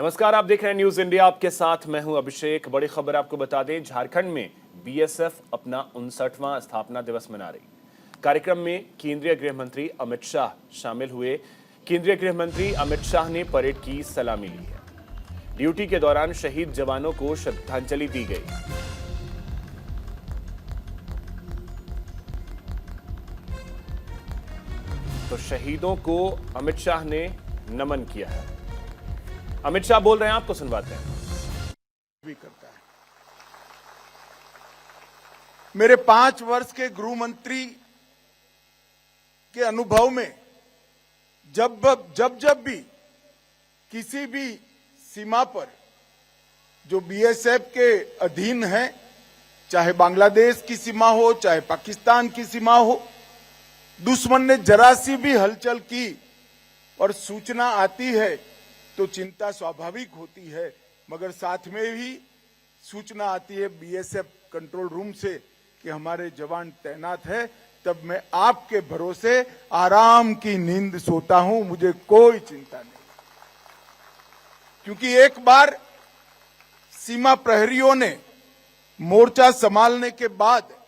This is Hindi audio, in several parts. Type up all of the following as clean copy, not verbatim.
नमस्कार, आप देख रहे हैं न्यूज इंडिया। आपके साथ मैं हूं अभिषेक। बड़ी खबर आपको बता दें, झारखंड में बीएसएफ अपना 59वां स्थापना दिवस मना रही। कार्यक्रम में केंद्रीय गृह मंत्री अमित शाह शामिल हुए। केंद्रीय गृह मंत्री अमित शाह ने परेड की सलामी ली है। ड्यूटी के दौरान शहीद जवानों को श्रद्धांजलि दी गई। तो शहीदों को अमित शाह ने नमन किया है। अमित शाह बोल रहे हैं, आपको सुनवाते हैं। भी करता है। मेरे 5 वर्ष के गृह मंत्री के अनुभव में जब भी किसी भी सीमा पर जो बीएसएफ के अधीन है, चाहे बांग्लादेश की सीमा हो चाहे पाकिस्तान की सीमा हो, दुश्मन ने जरा सी भी हलचल की और सूचना आती है तो चिंता स्वाभाविक होती है, मगर साथ में भी सूचना आती है बीएसएफ कंट्रोल रूम से कि हमारे जवान तैनात है, तब मैं आपके भरोसे आराम की नींद सोता हूं, मुझे कोई चिंता नहीं। क्योंकि एक बार सीमा प्रहरियों ने मोर्चा संभालने के बाद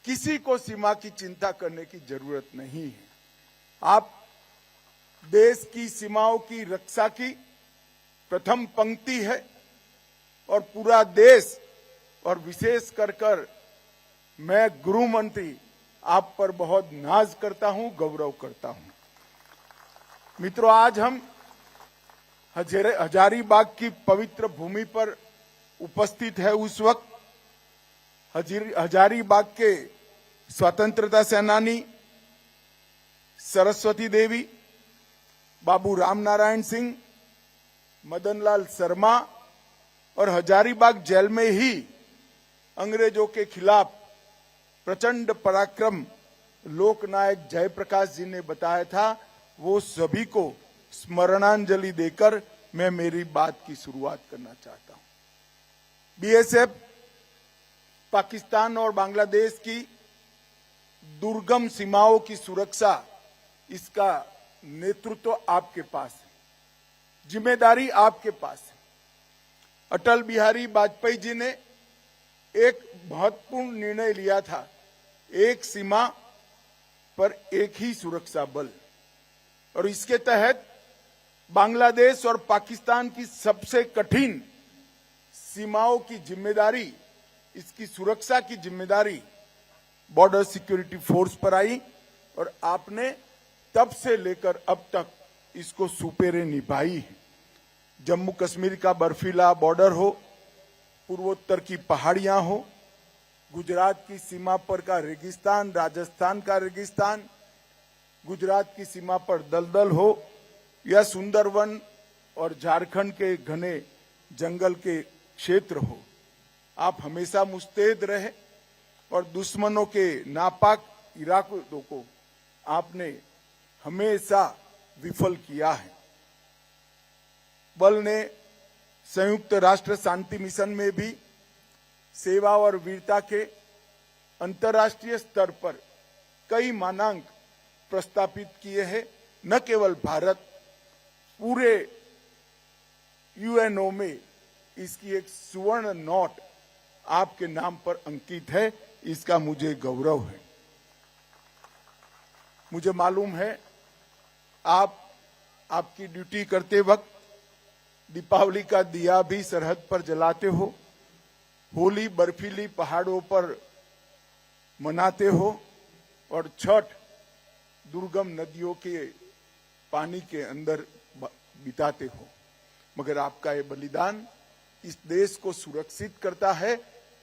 किसी को सीमा की चिंता करने की जरूरत नहीं है। आप देश की सीमाओं की रक्षा की प्रथम पंक्ति है और पूरा देश और विशेष कर मैं गृह मंत्री आप पर बहुत नाज करता हूं, गौरव करता हूं। मित्रों, आज हम हजारीबाग की पवित्र भूमि पर उपस्थित है। उस वक्त हजारीबाग के स्वतंत्रता सेनानी सरस्वती देवी, बाबू रामनारायण सिंह, मदनलाल शर्मा और हजारीबाग जेल में ही अंग्रेजों के खिलाफ प्रचंड पराक्रम लोकनायक जयप्रकाश जी ने बताया था, वो सभी को स्मरणांजलि देकर मैं मेरी बात की शुरुआत करना चाहता हूं। बीएसएफ पाकिस्तान और बांग्लादेश की दुर्गम सीमाओं की सुरक्षा, इसका नेतृत्व आपके पास है, जिम्मेदारी आपके पास है। अटल बिहारी वाजपेयी जी ने एक महत्वपूर्ण निर्णय लिया था, एक सीमा पर एक ही सुरक्षा बल, और इसके तहत बांग्लादेश और पाकिस्तान की सबसे कठिन सीमाओं की जिम्मेदारी, इसकी सुरक्षा की जिम्मेदारी बॉर्डर सिक्योरिटी फोर्स पर आई और आपने तब से लेकर अब तक इसको सुपेरे निभाई है। जम्मू कश्मीर का बर्फीला बॉर्डर हो, पूर्वोत्तर की पहाड़ियां हो, गुजरात की सीमा पर का रेगिस्तान, राजस्थान का रेगिस्तान, गुजरात की सीमा पर दलदल हो या सुंदरवन और झारखंड के घने जंगल के क्षेत्र हो, आप हमेशा मुस्तैद रहे और दुश्मनों के नापाक इरादों को आपने हमेशा विफल किया है। बल ने संयुक्त राष्ट्र शांति मिशन में भी सेवा और वीरता के अंतर्राष्ट्रीय स्तर पर कई मानांक प्रस्तापित किए हैं। न केवल भारत, पूरे यूएनओ में इसकी एक सुवर्ण नोट आपके नाम पर अंकित है, इसका मुझे गौरव है। मुझे मालूम है आप आपकी ड्यूटी करते वक्त दीपावली का दिया भी सरहद पर जलाते हो, होली बर्फीली पहाड़ों पर मनाते हो और छठ दुर्गम नदियों के पानी के अंदर बिताते हो, मगर आपका ये बलिदान इस देश को सुरक्षित करता है।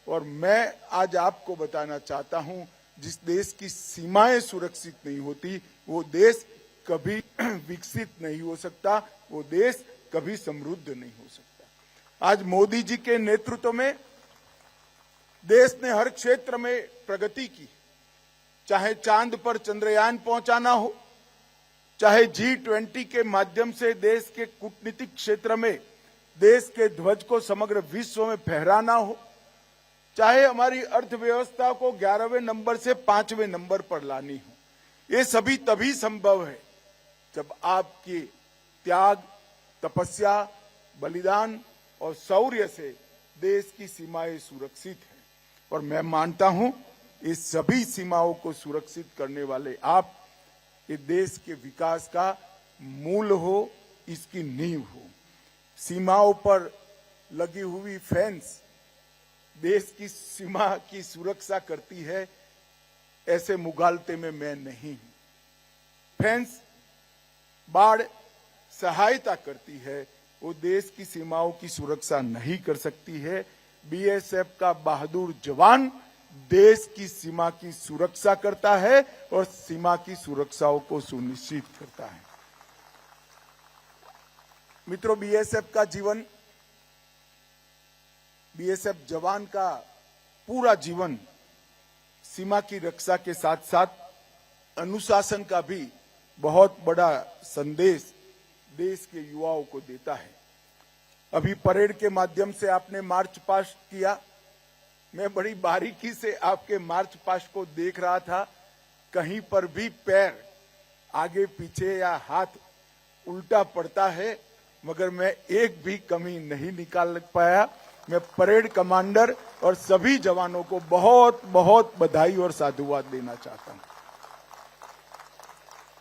और मैं आज आपको बताना चाहता हूं, जिस देश की सीमाएं सुरक्षित नहीं होती, वो देश कभी विकसित नहीं हो सकता, वो देश कभी समृद्ध नहीं हो सकता। आज मोदी जी के नेतृत्व में देश ने हर क्षेत्र में प्रगति की, चाहे चांद पर चंद्रयान पहुंचाना हो, चाहे G20 के माध्यम से देश के कूटनीतिक क्षेत्र में देश के ध्वज को समग्र विश्व में फहराना हो, चाहे हमारी अर्थव्यवस्था को 11वें नंबर से 5वें नंबर पर लानी हो। ये सभी तभी संभव है जब आपकी त्याग, तपस्या बलिदान और शौर्य से देश की सीमाएं सुरक्षित हैं और मैं मानता हूं इस सभी सीमाओं को सुरक्षित करने वाले आप ये देश के विकास का मूल हो, इसकी नींव हो। सीमाओं पर लगी हुई फेंस देश की सीमा की सुरक्षा करती है, ऐसे मुगालते में मैं नहीं हूं। फेंस बाढ़ सहायता करती है, वो देश की सीमाओं की सुरक्षा नहीं कर सकती है। बीएसएफ का बहादुर जवान देश की सीमा की सुरक्षा करता है और सीमा की सुरक्षाओं को सुनिश्चित करता है। मित्रों, बीएसएफ जवान का पूरा जीवन सीमा की रक्षा के साथ साथ अनुशासन का भी बहुत बड़ा संदेश देश के युवाओं को देता है। अभी परेड के माध्यम से आपने मार्च पास्ट किया। मैं बड़ी बारीकी से आपके मार्च पास्ट को देख रहा था। कहीं पर भी पैर आगे पीछे या हाथ उल्टा पड़ता है, मगर मैं एक भी कमी नहीं निकाल पाया। मैं परेड कमांडर और सभी जवानों को बहुत बहुत बधाई और साधुवाद देना चाहता हूं।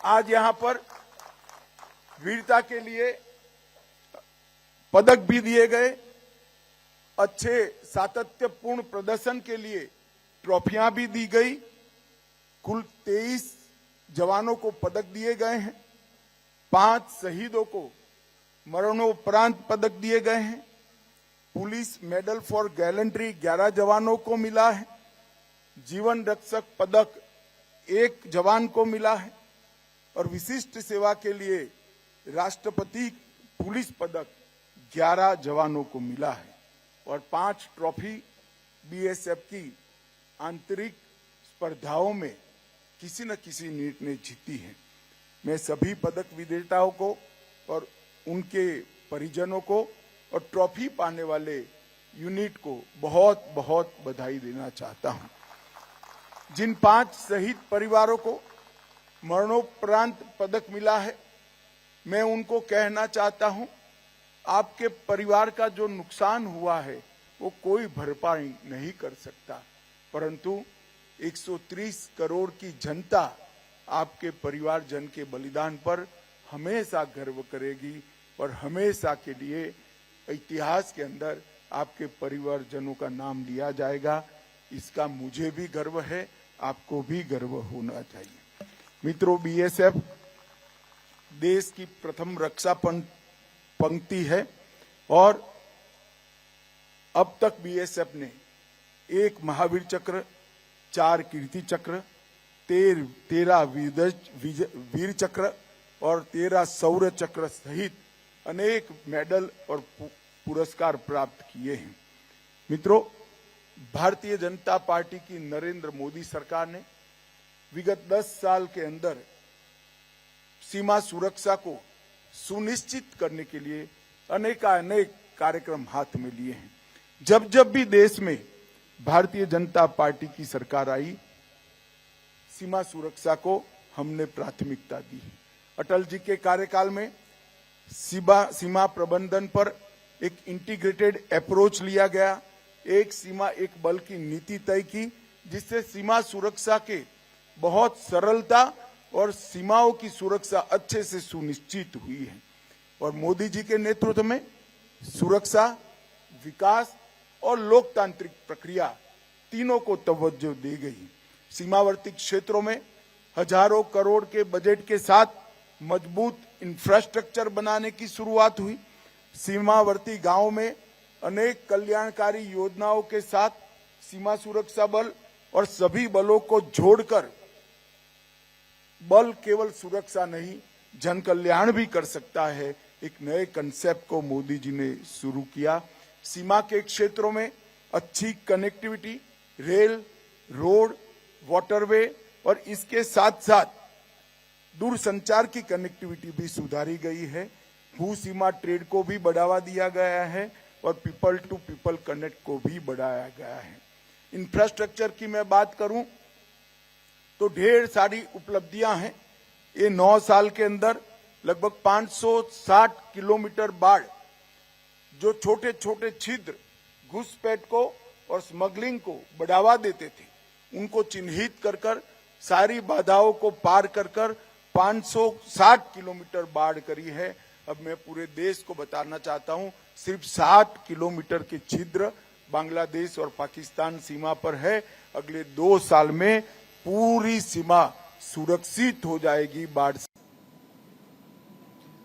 आज यहां पर वीरता के लिए पदक भी दिए गए, अच्छे सातत्यपूर्ण प्रदर्शन के लिए ट्रॉफियां भी दी गई। कुल 23 जवानों को पदक दिए गए हैं, 5 शहीदों को मरणोपरांत पदक दिए गए हैं। पुलिस मेडल फॉर गैलेंट्री 11 जवानों को मिला है। जीवन रक्षक पदक 1 जवान को मिला है और विशिष्ट सेवा के लिए राष्ट्रपति पुलिस पदक 11 जवानों को मिला है और 5 ट्रॉफी बीएसएफ की आंतरिक स्पर्धाओं में किसी न किसी यूनिट ने जीती है। मैं सभी पदक विजेताओं को और उनके परिजनों को और ट्रॉफी पाने वाले यूनिट को बहुत बहुत बधाई देना चाहता हूं। जिन 5 शहीद परिवारों को मरणोपरांत पदक मिला है, मैं उनको कहना चाहता हूं, आपके परिवार का जो नुकसान हुआ है वो कोई भरपाई नहीं कर सकता, परंतु 130 करोड़ की जनता आपके परिवारजन के बलिदान पर हमेशा गर्व करेगी और हमेशा के लिए इतिहास के अंदर आपके परिवारजनों का नाम लिया जाएगा। इसका मुझे भी गर्व है, आपको भी गर्व होना चाहिए। मित्रों, बीएसएफ देश की प्रथम रक्षा पंक्ति है और अब तक बीएसएफ ने 1 महावीर चक्र, 4 कीर्ति चक्र, 13 वीर चक्र और 13 शौर्य चक्र सहित अनेक मेडल और पुरस्कार प्राप्त किए हैं। मित्रों, भारतीय जनता पार्टी की नरेंद्र मोदी सरकार ने विगत 10 साल के अंदर सीमा सुरक्षा को सुनिश्चित करने के लिए अनेक कार्यक्रम हाथ में लिए हैं। जब जब भी देश में भारतीय जनता पार्टी की सरकार आई, सीमा सुरक्षा को हमने प्राथमिकता दी है। अटल जी के कार्यकाल में सीमा प्रबंधन पर एक इंटीग्रेटेड अप्रोच लिया गया। एक सीमा एक बल की नीति तय की, जिससे सीमा सुरक्षा के बहुत सरलता और सीमाओं की सुरक्षा अच्छे से सुनिश्चित हुई है। और मोदी जी के नेतृत्व में सुरक्षा, विकास और लोकतांत्रिक प्रक्रिया तीनों को तवज्जो दी गई। सीमावर्ती क्षेत्रों में हजारों करोड़ के बजट के साथ मजबूत इंफ्रास्ट्रक्चर बनाने की शुरुआत हुई। सीमावर्ती गांवों में अनेक कल्याणकारी योजनाओं के साथ सीमा सुरक्षा बल और सभी बलों को जोड़कर बल केवल सुरक्षा नहीं, जन कल्याण भी कर सकता है, एक नए कंसेप्ट को मोदी जी ने शुरू किया। सीमा के क्षेत्रों में अच्छी कनेक्टिविटी, रेल, रोड, वाटरवे और इसके साथ साथ दूरसंचार की कनेक्टिविटी भी सुधारी गई है। भू सीमा ट्रेड को भी बढ़ावा दिया गया है और पीपल टू पीपल कनेक्ट को भी बढ़ाया गया है। इंफ्रास्ट्रक्चर की मैं बात करूं तो ढेर सारी उपलब्धियां हैं। ये 9 साल के अंदर लगभग 560 किलोमीटर बाढ़ जो छोटे छोटे छिद्र घुसपैठ को और स्मगलिंग को बढ़ावा देते थे, उनको चिन्हित कर कर सारी बाधाओं को पार कर कर 560 किलोमीटर बाढ़ करी है। अब मैं पूरे देश को बताना चाहता हूं, सिर्फ 60 किलोमीटर के छिद्र बांग्लादेश और पाकिस्तान सीमा पर है। अगले 2 साल में पूरी सीमा सुरक्षित हो जाएगी बाढ़ से।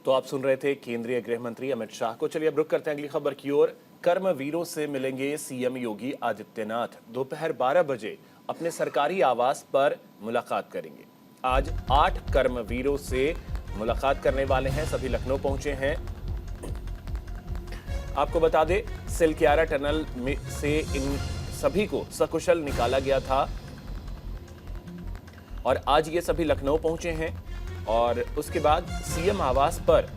तो आप सुन रहे थे केंद्रीय गृह मंत्री अमित शाह को। चलिए अब रुक करते हैं अगली खबर की ओर। कर्मवीरों से मिलेंगे सीएम योगी आदित्यनाथ। दोपहर 12 बजे अपने सरकारी आवास पर मुलाकात करेंगे। आज 8 कर्मवीरों से मुलाकात करने वाले हैं। सभी लखनऊ पहुंचे हैं। आपको बता दें, सिलक्यारा टनल में से इन सभी को सकुशल निकाला गया था और आज ये सभी लखनऊ पहुंचे हैं और उसके बाद सीएम आवास पर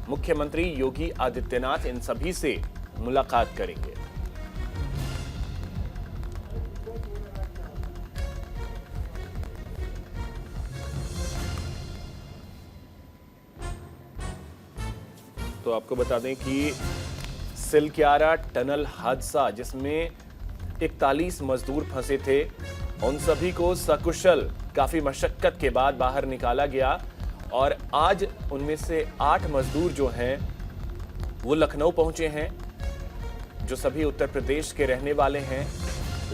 मुख्यमंत्री योगी आदित्यनाथ इन सभी से मुलाकात करेंगे। तो आपको बता दें कि सिलक्यारा टनल हादसा, जिसमें 41 मजदूर फंसे थे, उन सभी को सकुशल काफी मशक्कत के बाद बाहर निकाला गया और आज उनमें से 8 मजदूर जो हैं वो लखनऊ पहुंचे हैं, जो सभी उत्तर प्रदेश के रहने वाले हैं।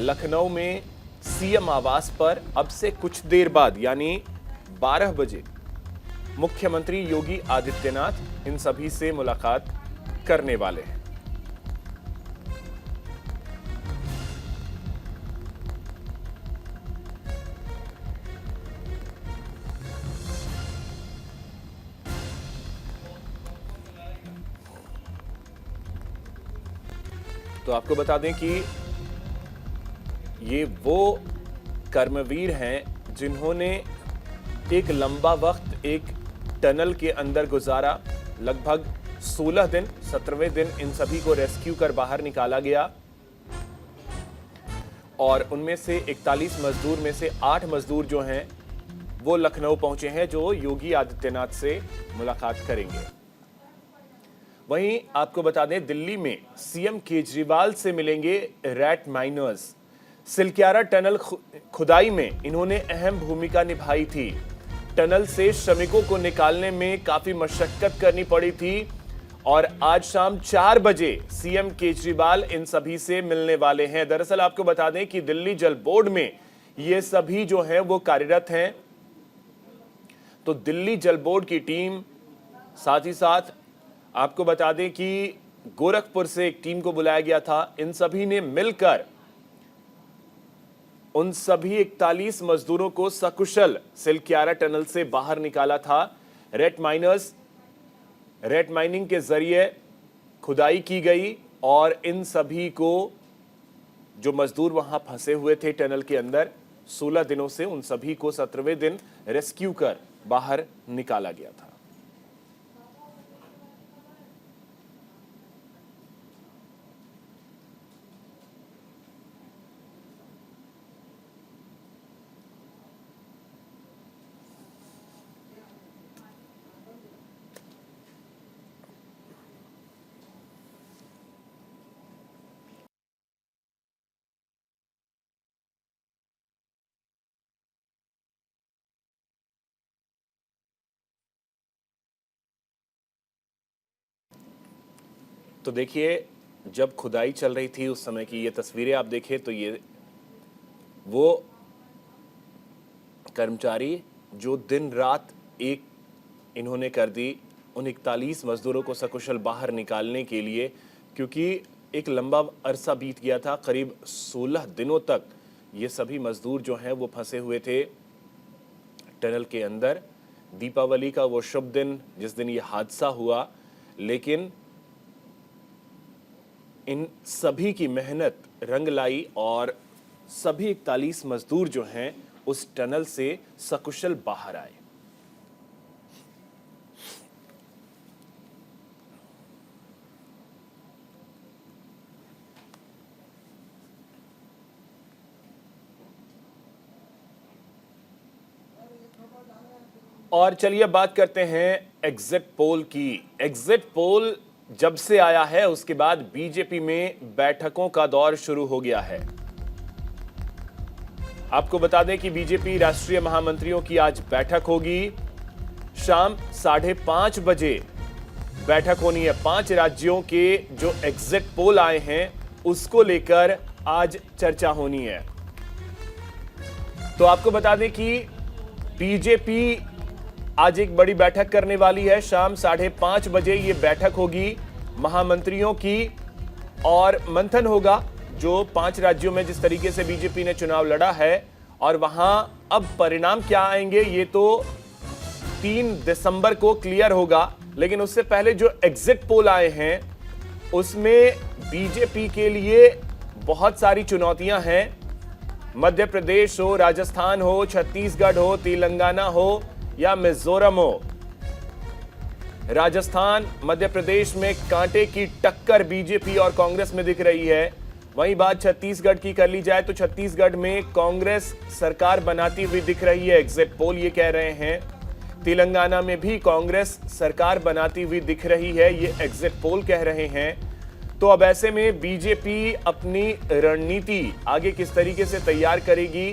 लखनऊ में सीएम आवास पर अब से कुछ देर बाद यानी 12 बजे मुख्यमंत्री योगी आदित्यनाथ इन सभी से मुलाकात करने वाले हैं। तो आपको बता दें कि ये वो कर्मवीर हैं जिन्होंने एक लंबा वक्त एक टनल के अंदर गुजारा। लगभग 16 दिन, 17वें दिन इन सभी को रेस्क्यू कर बाहर निकाला गया और उनमें से 41 मजदूर में से 8 मजदूर जो हैं वो लखनऊ पहुंचे हैं, जो योगी आदित्यनाथ से मुलाकात करेंगे। वहीं आपको बता दें, दिल्ली में सीएम केजरीवाल से मिलेंगे रैट माइनर्स। सिलक्यारा टनल खुदाई में इन्होंने अहम भूमिका निभाई थी। टनल से श्रमिकों को निकालने में काफी मशक्कत करनी पड़ी थी और आज शाम 4 बजे सीएम केजरीवाल इन सभी से मिलने वाले हैं। दरअसल आपको बता दें कि दिल्ली जल बोर्ड में ये सभी जो हैं वो कार्यरत हैं। तो दिल्ली जल बोर्ड की टीम, साथ ही साथ आपको बता दें कि गोरखपुर से एक टीम को बुलाया गया था। इन सभी ने मिलकर उन सभी 41 मजदूरों को सकुशल सिलक्यारा टनल से बाहर निकाला था। रेट माइनिंग के जरिए खुदाई की गई और इन सभी को, जो मजदूर वहां फंसे हुए थे टनल के अंदर 16 दिनों से, उन सभी को 17वें दिन रेस्क्यू कर बाहर निकाला गया था। तो देखिए, जब खुदाई चल रही थी उस समय की ये तस्वीरें आप देखें तो ये वो कर्मचारी जो दिन रात एक इन्होंने कर दी उन 41 मजदूरों को सकुशल बाहर निकालने के लिए, क्योंकि एक लंबा अरसा बीत गया था। करीब 16 दिनों तक ये सभी मजदूर जो हैं वो फंसे हुए थे टनल के अंदर। दीपावली का वो शुभ दिन जिस दिन ये हादसा हुआ, लेकिन इन सभी की मेहनत रंग लाई और सभी 41 मजदूर जो हैं उस टनल से सकुशल बाहर आए। और चलिए बात करते हैं एग्जिट पोल की। एग्जिट पोल जब से आया है उसके बाद बीजेपी में बैठकों का दौर शुरू हो गया है। आपको बता दें कि बीजेपी राष्ट्रीय महामंत्रियों की आज बैठक होगी। शाम 5:30 बजे बैठक होनी है। 5 राज्यों के जो एग्जिट पोल आए हैं उसको लेकर आज चर्चा होनी है। तो आपको बता दें कि बीजेपी आज एक बड़ी बैठक करने वाली है। शाम 5:30 बजे ये बैठक होगी महामंत्रियों की और मंथन होगा जो 5 राज्यों में जिस तरीके से बीजेपी ने चुनाव लड़ा है और वहां अब परिणाम क्या आएंगे ये तो 3 दिसंबर को क्लियर होगा। लेकिन उससे पहले जो एग्जिट पोल आए हैं उसमें बीजेपी के लिए बहुत सारी चुनौतियां हैं। मध्य प्रदेश हो, राजस्थान हो, छत्तीसगढ़ हो, तेलंगाना हो या मिजोरम हो, राजस्थान मध्य प्रदेश में कांटे की टक्कर बीजेपी और कांग्रेस में दिख रही है। वहीं बात छत्तीसगढ़ की कर ली जाए तो छत्तीसगढ़ में कांग्रेस सरकार बनाती हुई दिख रही है, एग्जिट पोल ये कह रहे हैं। तेलंगाना में भी कांग्रेस सरकार बनाती हुई दिख रही है, ये एग्जिट पोल कह रहे हैं। तो अब ऐसे में बीजेपी अपनी रणनीति आगे किस तरीके से तैयार करेगी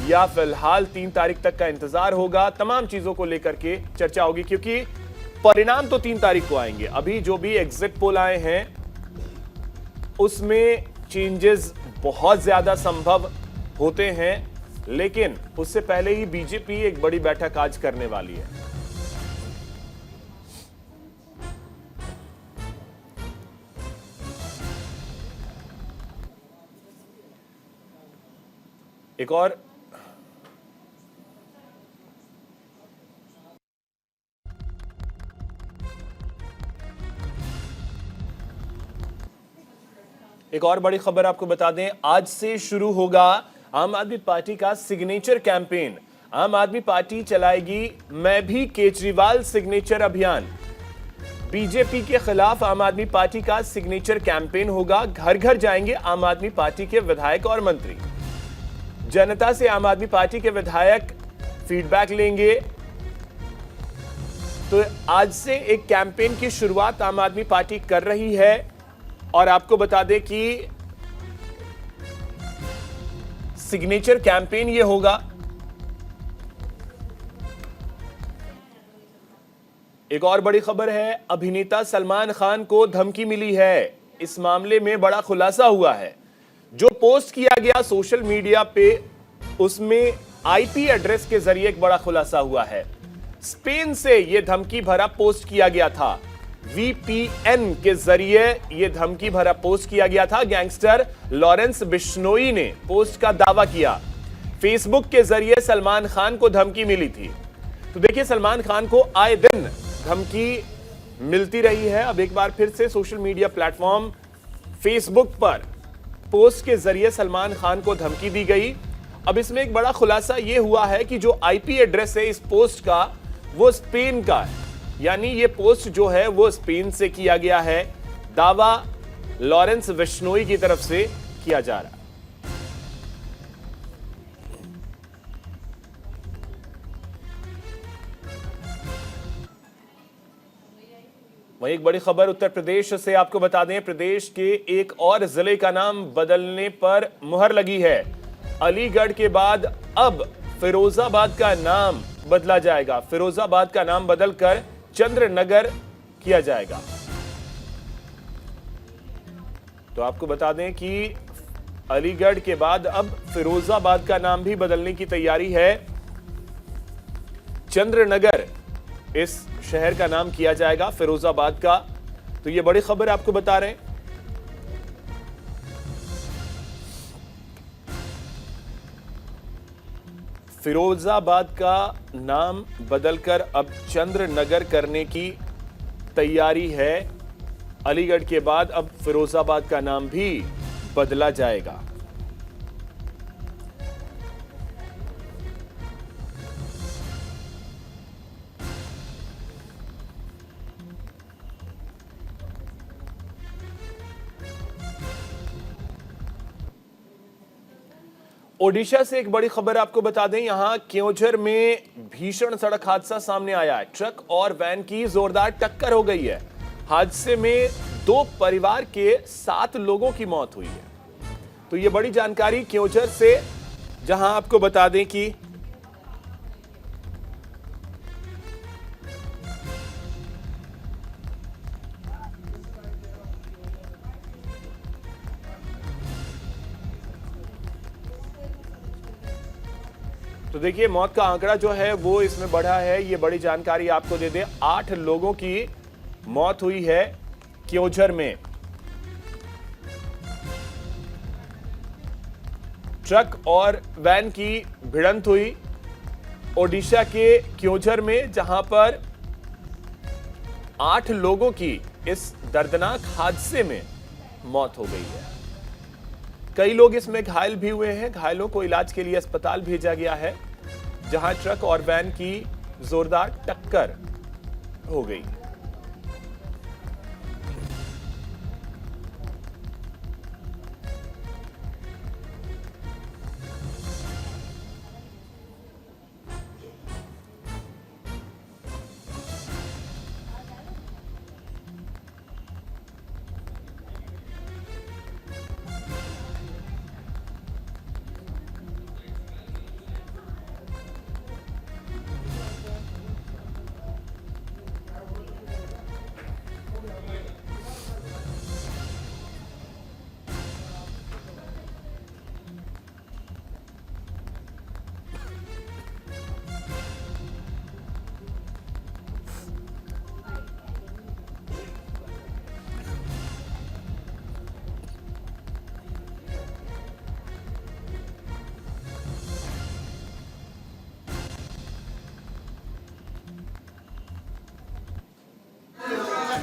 या फिलहाल 3 तारीख तक का इंतजार होगा, तमाम चीजों को लेकर के चर्चा होगी क्योंकि परिणाम तो 3 तारीख को आएंगे। अभी जो भी एग्जिट पोल आए हैं उसमें चेंजेस बहुत ज्यादा संभव होते हैं, लेकिन उससे पहले ही बीजेपी एक बड़ी बैठक आज करने वाली है। एक और बड़ी खबर आपको बता दें, आज से शुरू होगा आम आदमी पार्टी का सिग्नेचर कैंपेन। आम आदमी पार्टी चलाएगी मैं भी केजरीवाल सिग्नेचर अभियान। बीजेपी के खिलाफ आम आदमी पार्टी का सिग्नेचर कैंपेन होगा। घर घर जाएंगे आम आदमी पार्टी के विधायक और मंत्री। जनता से आम आदमी पार्टी के विधायक फीडबैक लेंगे। तो आज से एक कैंपेन की शुरुआत आम आदमी पार्टी कर रही है और आपको बता दें कि सिग्नेचर कैंपेन ये होगा। एक और बड़ी खबर है, अभिनेता सलमान खान को धमकी मिली है। इस मामले में बड़ा खुलासा हुआ है। जो पोस्ट किया गया सोशल मीडिया पे उसमें आईपी एड्रेस के जरिए एक बड़ा खुलासा हुआ है। स्पेन से यह धमकी भरा पोस्ट किया गया था। वीपीएन के जरिए यह धमकी भरा पोस्ट किया गया था। गैंगस्टर लॉरेंस बिश्नोई ने पोस्ट का दावा किया। फेसबुक के जरिए सलमान खान को धमकी मिली थी। तो देखिए, सलमान खान को आए दिन धमकी मिलती रही है। अब एक बार फिर से सोशल मीडिया प्लेटफॉर्म फेसबुक पर पोस्ट के जरिए सलमान खान को धमकी दी गई। अब इसमें एक बड़ा खुलासा यह हुआ है कि जो आईपी एड्रेस है इस पोस्ट का वो स्पेन का है, यानी ये पोस्ट जो है वो स्पेन से किया गया है। दावा लॉरेंस बिश्नोई की तरफ से किया जा रहा है। वहीं एक बड़ी खबर उत्तर प्रदेश से आपको बता दें, प्रदेश के एक और जिले का नाम बदलने पर मुहर लगी है। अलीगढ़ के बाद अब फिरोजाबाद का नाम बदला जाएगा। फिरोजाबाद का नाम बदलकर चंद्रनगर किया जाएगा। तो आपको बता दें कि अलीगढ़ के बाद अब फिरोजाबाद का नाम भी बदलने की तैयारी है। चंद्रनगर इस शहर का नाम किया जाएगा, फिरोजाबाद का। तो ये बड़ी खबर आपको बता रहे हैं। फिरोजाबाद का नाम बदलकर अब चंद्रनगर करने की तैयारी है। अलीगढ़ के बाद अब फिरोजाबाद का नाम भी बदला जाएगा। ओडिशा से एक बड़ी खबर आपको बता दें, यहां क्योंझर में भीषण सड़क हादसा सामने आया है। ट्रक और वैन की जोरदार टक्कर हो गई है। हादसे में 2 परिवार के 7 लोगों की मौत हुई है। तो ये बड़ी जानकारी क्योंझर से, जहां आपको बता दें कि तो देखिए मौत का आंकड़ा जो है वो इसमें बढ़ा है। ये बड़ी जानकारी आपको दे दें, 8 लोगों की मौत हुई है क्योंझर में। ट्रक और वैन की भिड़ंत हुई ओडिशा के क्योंझर में, जहां पर 8 लोगों की इस दर्दनाक हादसे में मौत हो गई है। कई लोग इसमें घायल भी हुए हैं। घायलों को इलाज के लिए अस्पताल भेजा गया है, जहां ट्रक और वैन की जोरदार टक्कर हो गई।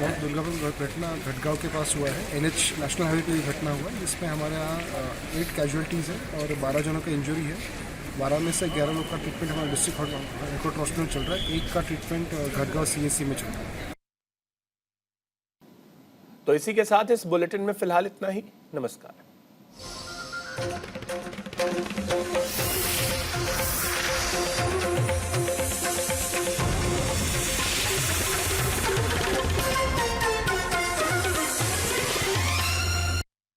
बहुत दुर्घटना घटना घटगांव के पास हुआ है। एनएच नेशनल हाईवे पे ये घटना हुआ है, जिसमें हमारे यहाँ 8 कैजुअलिटीज़ हैं और 12 जनों का इंजरी है। 12 में से 11 लोग का ट्रीटमेंट हमारे डिस्ट्रिक्ट हेडक्वार्टर हॉस्पिटल में चल रहा है। एक का ट्रीटमेंट घटगांव सीएचसी में चल रहा है। तो इसी के साथ इस बुलेटिन में फिलहाल इतना ही। नमस्कार।